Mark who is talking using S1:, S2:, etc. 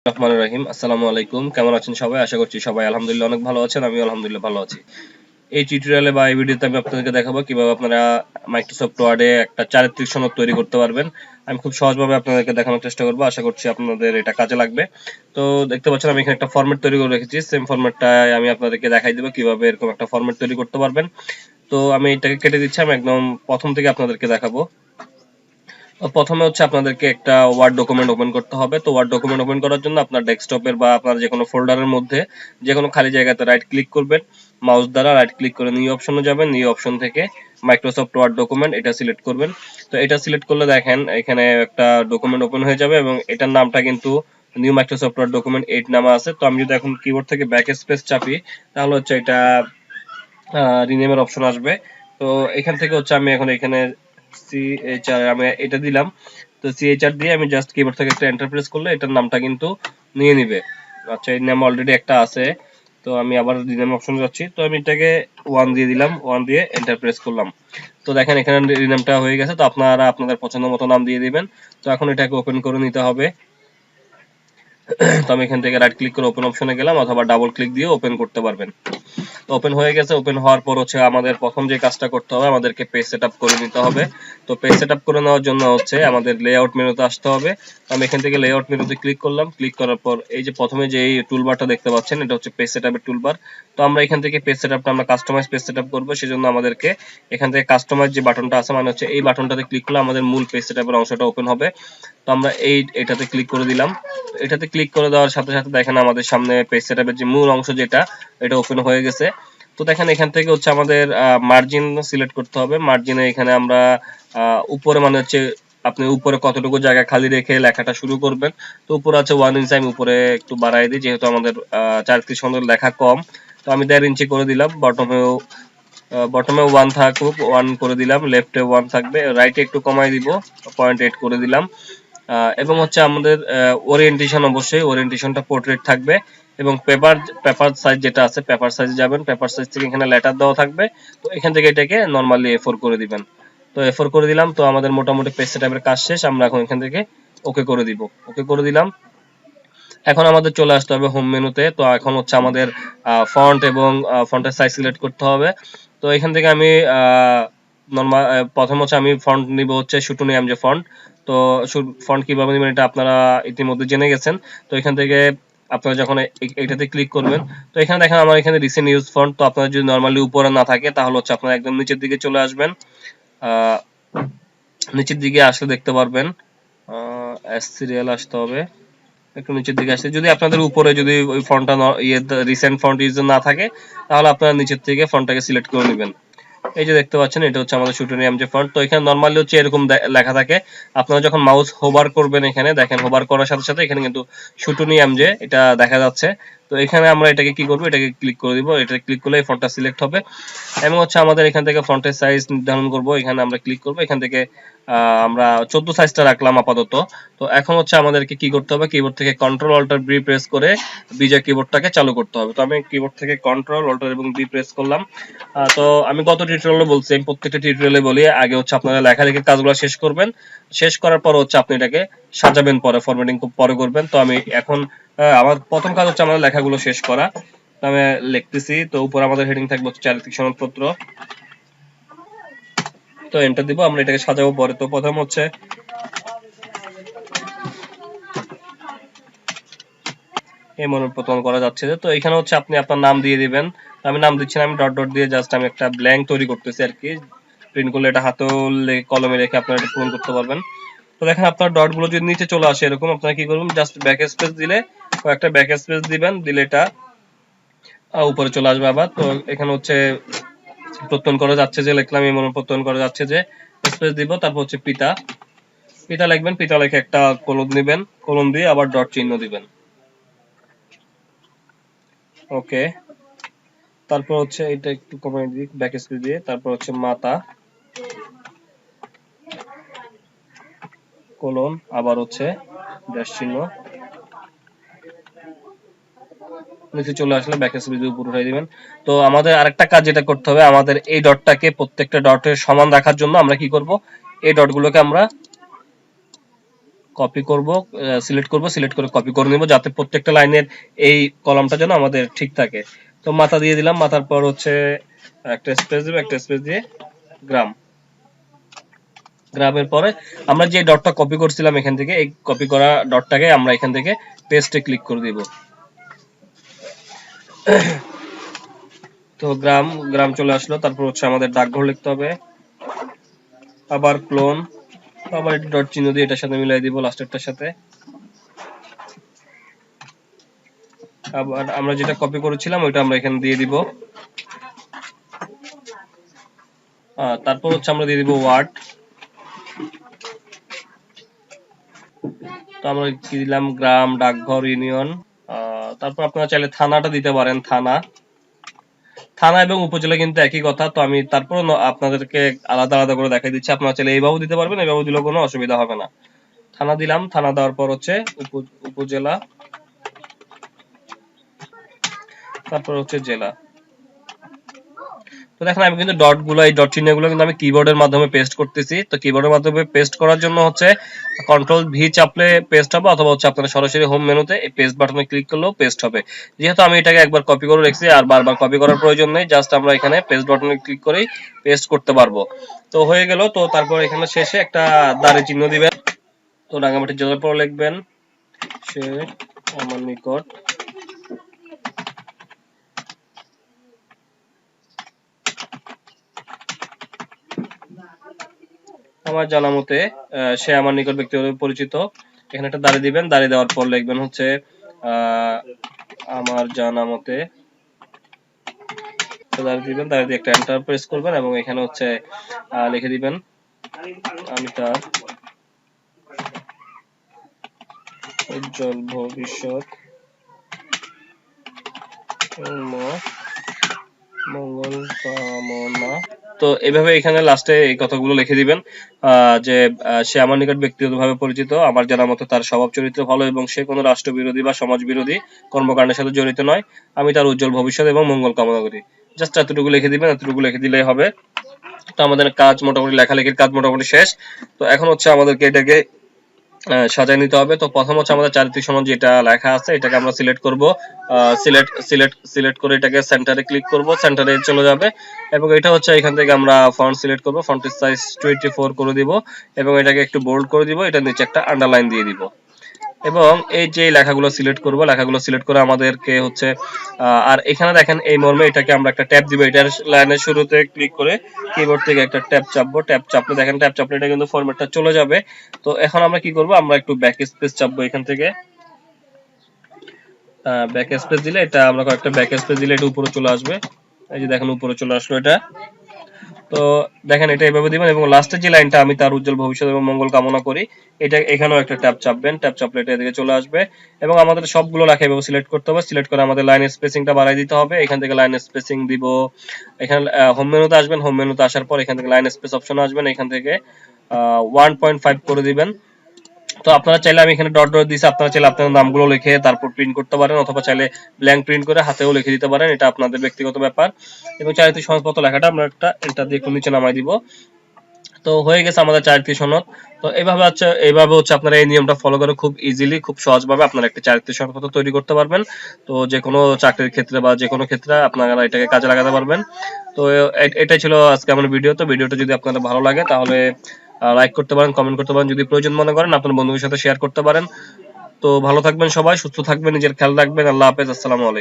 S1: রহমানির রহিম। আসসালামু আলাইকুম। কেমন আছেন সবাই? আশা করছি সবাই আলহামদুলিল্লাহ অনেক ভালো আছেন। আমিও আলহামদুলিল্লাহ ভালো আছি। এই টিউটোরিয়ালে বা এই ভিডিওতে আমি আপনাদেরকে দেখাবো কিভাবে আপনারা মাইক্রোসফট ওয়ার্ডে একটা চারিত্রিক সনদ তৈরি করতে পারবেন। আমি খুব সহজভাবে আপনাদেরকে দেখানোর চেষ্টা করব। আশা করছি আপনাদের এটা কাজে লাগবে। তো দেখতে পাচ্ছেন আমি এখানে একটা ফরম্যাট তৈরি করে রেখেছি। সেম ফরম্যাটটাই আমি আপনাদেরকে দেখাই দেব কিভাবে এরকম একটা ফরম্যাট তৈরি করতে পারবেন। তো আমি এটাকে কেটে দিচ্ছি। আমি একদম প্রথম থেকে আপনাদেরকে দেখাবো। প্রথমে হচ্ছে আপনাদেরকে একটা ওয়ার্ড ডকুমেন্ট ওপেন করতে হবে। তো ওয়ার্ড ডকুমেন্ট ওপেন করার জন্য আপনার ডেস্কটপের বা আপনার যে কোনো ফোল্ডারের মধ্যে যে কোনো খালি জায়গাতে রাইট ক্লিক করবেন, মাউস দ্বারা রাইট ক্লিক করে নিউ অপশনে যাবেন। নিউ অপশন থেকে মাইক্রোসফট ওয়ার্ড ডকুমেন্ট এটা সিলেক্ট করবেন। তো এটা সিলেক্ট করলে দেখেন এখানে একটা ডকুমেন্ট ওপেন হয়ে যাবে এবং এটার নামটা কিন্তু নিউ মাইক্রোসফট ওয়ার্ড ডকুমেন্ট 8 নামে আছে। তো আমি যদি এখন কিবোর্ড থেকে ব্যাক স্পেস চাপি তাহলে হচ্ছে এটা রিনেমের অপশন আসবে। তো এখান থেকে হচ্ছে আমি এখন এখানে সিএইচআর আমি এটা দিলাম। তো সিএইচআর দিয়ে আমি জাস্ট কিবোর্ড থেকে একটা এন্টার প্রেস করলে এটার নামটা কিন্তু নিয়ে নিবে। আচ্ছা, এই নাম অলরেডি একটা আছে। তো আমি আবার রিনেম অপশনে যাচ্ছি। তো আমি এটাকে 1 দিয়ে দিলাম, 1 দিয়ে এন্টার প্রেস করলাম। তো দেখেন এখানে রিনেমটা হয়ে গেছে। তো আপনারা আপনাদের পছন্দ মতো নাম দিয়ে দিবেন। তো এখন এটাকে ওপেন করে নিতে হবে। তো আমি এখান থেকে রাইট ক্লিক করে ওপেন অপশনে গেলাম অথবা ডাবল ক্লিক দিয়ে ওপেন করতে পারবেন। ওপেন হয়ে গেছে। ওপেন হওয়ার পর হচ্ছে আমাদের প্রথম যে কাজটা করতে হবে, আমাদেরকে পেজ সেটআপ করে নিতে হবে। তো পেজ সেটআপ করে নেওয়ার জন্য হচ্ছে আমাদের লেআউট মেনুতে আসতে হবে। আমি এখান থেকে লেআউট মেনুতে ক্লিক করলাম। ক্লিক করার পর এই যে প্রথমে যে এই টুলবারটা দেখতে পাচ্ছেন এটা হচ্ছে পেজ সেটআপের টুলবার। তো আমরা এখান থেকে পেজ সেটআপটা আমরা কাস্টমাইজ পেজ সেটআপ করব। সেজন্য আমাদেরকে এখান থেকে কাস্টমাইজ যে বাটনটা আছে মানে হচ্ছে এই বাটনটাতে ক্লিক করলে আমাদের মূল পেজ সেটআপের অংশটা ওপেন হবে। তো আমরা এটাতে ক্লিক করে দিলাম। এটাতে ক্লিক করে দেওয়ার সাথে সাথে দেখেন আমাদের সামনে পেজ সেটআপের যে মূল অংশ যেটা এটা ওপেন হয়ে গেছে। তো দেখেন এখান থেকে হচ্ছে আমাদের মার্জিন সিলেক্ট করতে হবে। মার্জিনে এখানে আমরা উপরে মানে হচ্ছে আপনি উপরে কতটুকু জায়গা খালি রেখে লেখাটা শুরু করবেন। তো উপরে আছে 1 ইঞ্চি, আমি উপরে একটু বাড়াই দিই যেহেতু আমাদের 4 সুন্দর লেখা কম। তো আমি 1.5 ইঞ্চি করে দিলাম। বটমে 1 থাকুক, 1 করে দিলাম। লেফটে 1 থাকবে, রাইটে একটু কমাই দিব, 0.8 করে দিলাম। এবং হচ্ছে আমাদের ওরিয়েন্টেশন, অবশ্যই ওরিয়েন্টেশনটা পোর্ট্রেট থাকবে। এবং পেপার সাইজ যেটা আছে পেপার সাইজে যাবেন। পেপার সাইজ থেকে এখানে লেটার দেওয়া থাকবে। তো এখান থেকে এটাকে নরমালি A4 করে দিবেন। তো A4 করে দিলাম। তো আমাদের মোটামুটি পেজ সেটআপের কাজ শেষ। আমরা এখন এখান থেকে ওকে করে দিব। ওকে করে দিলাম। এখন আমাদের চলে আসতে হবে হোম মেনুতে। তো এখন হচ্ছে আমাদের ফন্ট এবং ফন্টের সাইজ সিলেক্ট করতে হবে। তো এখান থেকে আমি নরমাল প্রথম হচ্ছে আমি ফন্ট নিব হচ্ছে শুটুনি এমজে ফন্ট। তো ফন্ট কিভাবে নেবেন এটা আপনারা ইতিমধ্যে জেনে গেছেন। তো এখান থেকে আপনারা যখন এটাতে ক্লিক করবেন তো এখানে দেখেন আমার এখানে রিসেন্ট ইউজ ফন্ট। তো আপনারা যদি নরমালি উপরে না থাকে তাহলে হচ্ছে আপনারা একদম নিচের দিকে চলে আসবেন। নিচের দিকে আসলে দেখতে পারবেন এস সিরিয়াল আসতে হবে। একটু নিচের দিকে আসলে যদি আপনাদের উপরে যদি ওই ফন্টটা রিসেন্ট ফন্ট ইউজ না থাকে তাহলে আপনারা নিচের থেকে ফন্টটাকে সিলেক্ট করে নেবেন। এই যে দেখতে পাচ্ছেন এটা হচ্ছে আমাদের শুটুনি এমজে ফন্ট। তো এখানে নরমালি হচ্ছে এরকম লেখা থাকে। আপনারা যখন মাউস হোভার করবেন এখানে দেখেন হোভার করার সাথে সাথে এখানে কিন্তু শুটুনি এমজে এটা দেখা যাচ্ছে। তো এখানে আমরা এটাকে কি করব, এটাকে ক্লিক করে দিব। এটা ক্লিক করলে এই ফন্টটা সিলেক্ট হবে এবং হচ্ছে আমাদের এখান থেকে ফন্টের সাইজ নির্ধারণ করব। এখানে আমরা ক্লিক করব। এখান থেকে আমরা 14 সাইজটা রাখলাম আপাতত। তো এখন হচ্ছে আমাদেরকে কি করতে হবে, কিবোর্ড থেকে কন্ট্রোল অল্টার বি প্রেস করে বিজয় কিবোর্ডটাকে চালু করতে হবে। তো আমি কিবোর্ড থেকে কন্ট্রোল অল্টার এবং বি প্রেস করলাম। তো আমি গত টিউটোরিয়ালে বলছি, আমি প্রত্যেকটা টিউটোরিয়ালে বলি আগে হচ্ছে আপনারা লেখালেখির কাজগুলো শেষ করবেন। শেষ করার পর হচ্ছে আপনি এটাকে সাজাবেন, পরে ফরম্যাটিং পরে করবেন। তো আমি এখন আমার প্রথম কাজ হচ্ছে আমাদের লেখাগুলো শেষ করা। তো আমি লিখতেছি। তো উপর আমাদের হেডিং থাকবে হচ্ছে চারিত্রিক সনদপত্র। তো এন্টার দিব। আমরা এটাকে সাজাবো পরে। তো প্রথম হচ্ছে এই মনোনয়ন করা যাচ্ছে। তো এখানে হচ্ছে আপনি আপনার নাম দিয়ে দিবেন। আমি নাম দিচ্ছি না, আমি ডট ডট দিয়ে জাস্ট আমি একটা ব্ল্যাঙ্ক তৈরি করতেছি আর কি। প্রিন্ট করলে এটা হাতেও কলমে রেখে আপনারা এটা পূরণ করতে পারবেন। তো দেখেন আপনার ডট গুলো যদি নিচে চলে আসে এরকম, আপনারা কি করবেন, জাস্ট ব্যাক স্পেস দিলে একটা ব্যাক স্পেস দিবেন, দিলে এটা উপরে চলে আসবে আবার। তো এখানে হচ্ছে প্রত্যয়ন করা যাচ্ছে যে লিখলাম, এই মনে প্রত্যয়ন করা যাচ্ছে যে স্পেস দিব। তারপর হচ্ছে পিতা, পিতা লিখবেন। পিতা লিখে একটা কোলন দিবেন, কোলন দিয়ে আবার ডট চিহ্ন দিবেন। ওকে। তারপর হচ্ছে এটা একটু কমাই দিই ব্যাক স্পেস দিয়ে। তারপর হচ্ছে মাতা, কোলন, আবার হচ্ছে ড্যাশ চিহ্ন, নিচে চলে আসলে ব্যাক স্পেস দিয়ে উপর উঠাই দিবেন। তো আমাদের আরেকটা কাজ যেটা করতে হবে, আমাদের এই ডটটাকে প্রত্যেকটা ডটের সমান রাখার জন্য আমরা কি করব, এই ডটগুলোকে আমরা কপি করব, সিলেক্ট করব, সিলেক্ট করে কপি করে নিব যাতে প্রত্যেকটা লাইনের এই কলামটা যেন আমাদের ঠিক থাকে। তো মাথা দিয়ে দিলাম, মাথার পর হচ্ছে একটা স্পেস দেব, একটা স্পেস দিয়ে গ্রামের পরে আমরা যে ডটটা কপি করছিলাম এখান থেকে, এই কপি করা ডটটাকে আমরা এখান থেকে পেস্টে ক্লিক করে দিব। তো গ্রাম চলে আসলো। তারপর হচ্ছে আমাদের ডাকঘর লিখতে হবে, আবার ক্লোন, আবার ডট চিহ্ন দিয়ে এটার সাথে মিলাই দিব লাস্টেরটার সাথে। আবার আমরা যেটা কপি করেছিলাম ওইটা আমরা এখানে দিয়ে দিব। তারপর হচ্ছে আমরা দিয়ে দিব ওয়ার্ড। তো আমরা কি দিলাম, গ্রাম, ডাকঘর, ইউনিয়ন। তারপর আপনারা চাইলে থানাটা দিতে পারেন, থানা এবং উপজেলা কিন্তু একই কথা। তো আমি তারপর আপনাদেরকে আলাদা আলাদা করে দেখাই দিচ্ছি। আপনারা চাইলে এইভাবে দিতে পারবেন, এইভাবে দিলেও কোনো অসুবিধা হবে না। থানা দিলাম, থানা দেওয়ার পর হচ্ছে উপজেলা, তারপর হচ্ছে জেলা। তো দেখেন আমি কিন্তু ডটগুলো, এই ডট চিহ্নগুলো কিন্তু আমি কিবোর্ডের মাধ্যমে পেস্ট করতেছি। তো কিবোর্ডের মাধ্যমে পেস্ট করার জন্য হচ্ছে কন্ট্রোল ভি চাপলে পেস্ট হবে, অথবা হচ্ছে আপনারা সরাসরি হোম মেনুতে এই পেস্ট বাটনে ক্লিক করলেও পেস্ট হবে। যেহেতু আমি এটাকে একবার কপি করে রেখেছি আর বারবার কপি করার প্রয়োজন নেই, জাস্ট আমরা এখানে পেস্ট বাটনে ক্লিক করেই পেস্ট করতে পারবো। তো হয়ে গেল। তো তারপর এখানে শেষে একটা দাড়ি চিহ্ন দিবেন। তো রাঙ্গামাটি জেলার পর লিখবেন সে আমার নিকট আমার জানা মতে সে আমার নিকট ব্যক্তিগতভাবে পরিচিত। এখানে একটা দাড়ি দিবেন, দাড়ি দেওয়ার পর লিখবেন হচ্ছে আমার জানা মতে, দাড়ি দিবেন, দাড়ি দিয়ে একটা এন্টার প্রেস করবেন এবং এখানে হচ্ছে লিখে দিবেন আমি তার উজ্জ্বল ভবিষ্যৎ মঙ্গল কামনা। তো এইভাবে এখানে লাস্টে এই কথাগুলো লিখে দিবেন যে সে আমার নিকট ব্যক্তিগতভাবে পরিচিত, আমার জানা মতে তার স্বভাব চরিত্র ভালো এবং সে কোনো রাষ্ট্রবিরোধী বা সমাজ বিরোধী কর্মকাণ্ডের সাথে জড়িত নয়। আমি তার উজ্জ্বল ভবিষ্যৎ এবং মঙ্গল কামনা করি। জাস্ট এতটুকু লিখে দিবেন, এতটুকু লিখে দিলেই হবে। তো আমাদের কাজ মোটামুটি, লেখালেখির কাজ মোটামুটি শেষ। তো এখন হচ্ছে আমাদেরকে এটাকে সাজায় নিতে হবে। তো প্রথম হচ্ছে আমাদের চারিত্রিক সনদ যেটা লেখা আছে এটাকে আমরা সিলেক্ট করব, সিলেক্ট করে এটাকে সেন্টারে ক্লিক করব, সেন্টারে চলে যাবে এবং এটা হচ্ছে এখান থেকে আমরা ফন্ট সিলেক্ট করব, ফন্টের সাইজ 24 করে দিব এবং এটাকে একটু বোল্ড করে দিব, এটা নিচে একটা আন্ডারলাইন দিয়ে দিব এবং এই যে লেখাগুলো সিলেক্ট করব, লেখাগুলো সিলেক্ট করে আমাদেরকে হচ্ছে আর এখানে দেখেন এই মর্মে এটাকে আমরা একটা ট্যাব দিব। এটার লাইনের শুরুতে ক্লিক করে কিবোর্ড থেকে একটা ট্যাব চাপবো, ট্যাব চাপলে দেখেন ট্যাব চাপলে এটা কিন্তু ফরম্যাটটা চলে যাবে। তো এখন আমরা কি করব, আমরা একটু ব্যাক স্পেস চাপবো, এখান থেকে ব্যাক স্পেস দিলে এটা আমরা কয়েকটা ব্যাক স্পেস দিলে এটা উপরে চলে আসবে। এই যে দেখেন উপরে চলে আসলো এটা। তো দেখেন এটা এইভাবে দিবেন এবং লাস্টের যে লাইনটা আমি তার উজ্জ্বল ভবিষ্যৎ এবং মঙ্গল কামনা করি, এটা এখানেও একটা ট্যাব চাপবেন, ট্যাব চাপলে এটা এদিকে চলে আসবে এবং আমাদের সবগুলো লেখা এভাবে সিলেক্ট করতে হবে। সিলেক্ট করে আমাদের লাইন স্পেসিংটা বাড়াই দিতে হবে। এখান থেকে লাইন স্পেসিং দিব, এখানে হোম মেনুতে আসবেন, হোম মেনুতে আসার পর এখান থেকে লাইন স্পেস অপশনে আসবেন, এখান থেকে 1.5 করে দিবেন। তো আপনারা চাইলে আমি এখানে ডট ডট দিয়েছি, আপনারা চাইলে আপনাদের নামগুলো লিখে তারপর প্রিন্ট করতে পারেন, অথবা চাইলে ব্ল্যাঙ্ক প্রিন্ট করে হাতেও লিখে দিতে পারেন, এটা আপনাদের ব্যক্তিগত ব্যাপার। এবং চারিত্রিক সনদপত্র লেখাটা আমরা একটা এন্টার দিয়ে একটু নিচে নামাই দিব। তো হয়ে গেছে আমাদের চারিত্রিক সনদ। তো এইভাবে হচ্ছে আপনারা এই নিয়মটা ফলো করে খুব ইজিলি, খুব সহজভাবে আপনারা একটা চারিত্রিক সনদপত্র তৈরি করতে পারবেন। তো যে কোনো চাকরির ক্ষেত্রে বা যে কোনো ক্ষেত্রে আপনারা এটাকে কাজে লাগাতে পারবেন। তো এটাই ছিল আজকে আমার ভিডিও। তো ভিডিওটা যদি আপনাদের ভালো লাগে তাহলে লাইক করতে পারেন, কমেন্ট করতে পারেন, যদি প্রয়োজন মনে করেন আপনার বন্ধুদের সাথে শেয়ার করতে পারেন। তো ভালো থাকবেন সবাই, সুস্থ থাকবেন, নিজের খেয়াল রাখবেন। আল্লাহ হাফেজ, আসসালামু আলাইকুম।